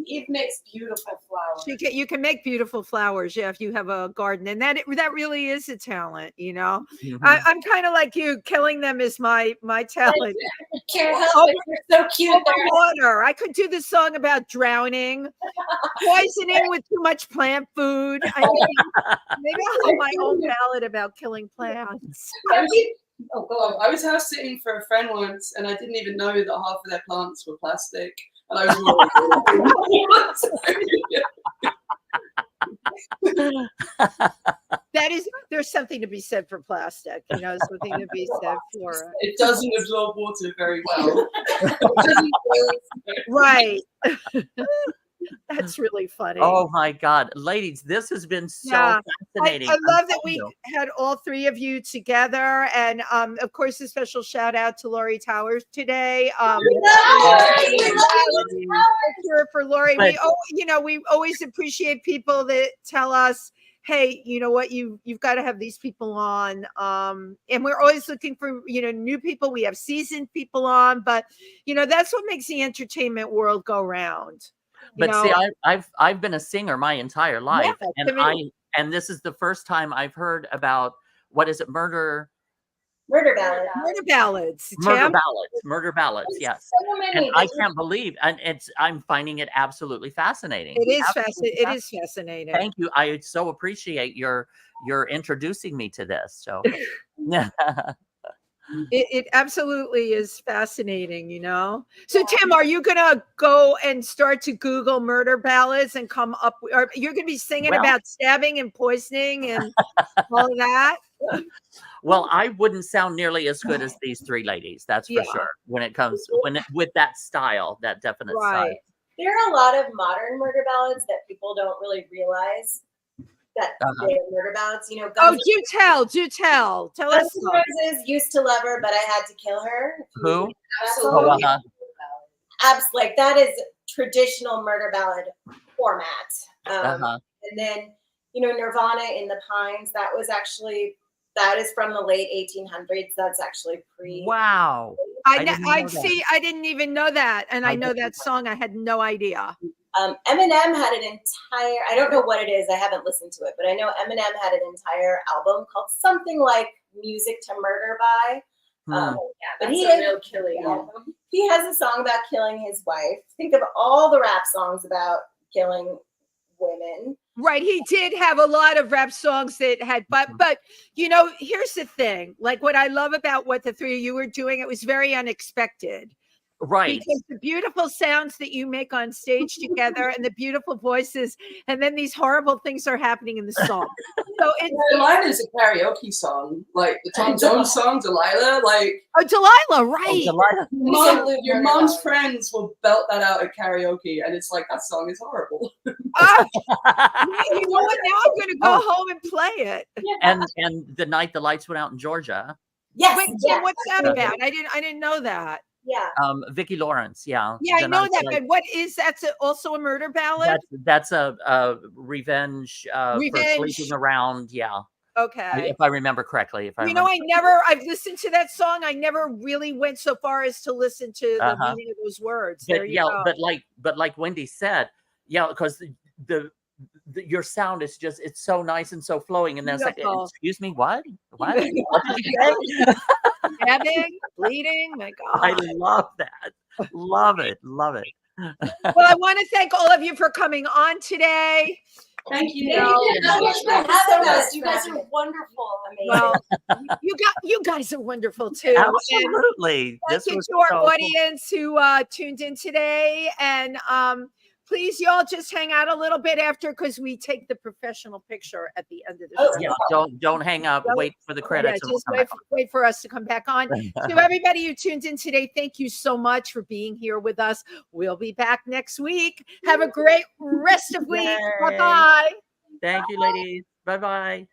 Eve makes beautiful flowers. You can make beautiful flowers, if you have a garden, and that really is a talent. Mm-hmm. I'm kind of like you. Killing them is my talent. Can't help it. You're so cute. Water. I could do this song about drowning, poisoning with too much plant food. Maybe I'll have my own ballad about killing plants. Oh God! I was house sitting for a friend once, and I didn't even know that half of their plants were plastic. And I was there's something to be said for plastic, something to be said for it doesn't absorb water very well. Right. That's really funny. Oh my God, ladies, this has been so fascinating. I love that we had all three of you together, and of course, a special shout out to Lori Towers today. For Lori, we always appreciate people that tell us, hey, you know what, you've got to have these people on, and we're always looking for new people. We have seasoned people on, but that's what makes the entertainment world go round. But see, I've been a singer my entire life, and this is the first time I've heard about what is it, murder ballads. Murder ballads. Yes, so many. And I can't believe, and I'm finding it absolutely fascinating. It is fascinating. Thank you. I so appreciate your introducing me to this. So, It absolutely is fascinating, So Tim, are you gonna go and start to Google murder ballads and come up, or you're gonna be singing about stabbing and poisoning and all of that? Well, I wouldn't sound nearly as good as these three ladies, that's for sure. When it comes with that style, that definite style. There are a lot of modern murder ballads that people don't really realize that they're murder ballads. Do tell us. Roses used to love her, but I had to kill her. Who? Absolutely. Like that is traditional murder ballad format. And then Nirvana in the Pines. That is from the late 1800s. That's actually pre. Wow. I didn't even know that, and I know that song. I had no idea. Eminem had an entire, I don't know what it is, I haven't listened to it, but I know Eminem had an entire album called something like Music to Murder by. But he is a real killing album. He has a song about killing his wife. Think of all the rap songs about killing women. Right, he did have a lot of rap songs that had, but here's the thing. Like what I love about what the three of you were doing, it was very unexpected. Right. Because the beautiful sounds that you make on stage together and the beautiful voices, and then these horrible things are happening in the song. So Delilah's a karaoke song, like the Tom Jones song, Delilah. Delilah, right. Delilah. Your mom's friends will belt that out at karaoke, and it's like, that song is horrible. You know what? Now I'm going to go home and play it. And the night the lights went out in Georgia. Yes. Wait, Tim, what's that about? I didn't know that. Yeah. Vicki Lawrence. Yeah. Yeah, I know that. But what is that? Also a murder ballad? That's a revenge for sleeping around. Yeah. Okay. If I remember correctly. I've listened to that song. I never really went so far as to listen to the meaning of those words. But there you go. But like Wendy said, because your sound is just, it's so nice and so flowing. And then it's like, excuse me, what? What did you say? Stabbing, bleeding, my God. I love that. Love it. Love it. Well, I want to thank all of you for coming on today. Thank you. Thank you so much for having us. You guys are wonderful. Well, you guys are wonderful too. Absolutely. And thank you to our audience who tuned in today. And please, y'all, just hang out a little bit after, because we take the professional picture at the end of the show. Yeah, don't hang up. Wait for the credits. Yeah, just wait for us to come back on. To everybody who tuned in today, thank you so much for being here with us. We'll be back next week. Have a great rest of week. Bye-bye. Thank you, ladies. Bye-bye.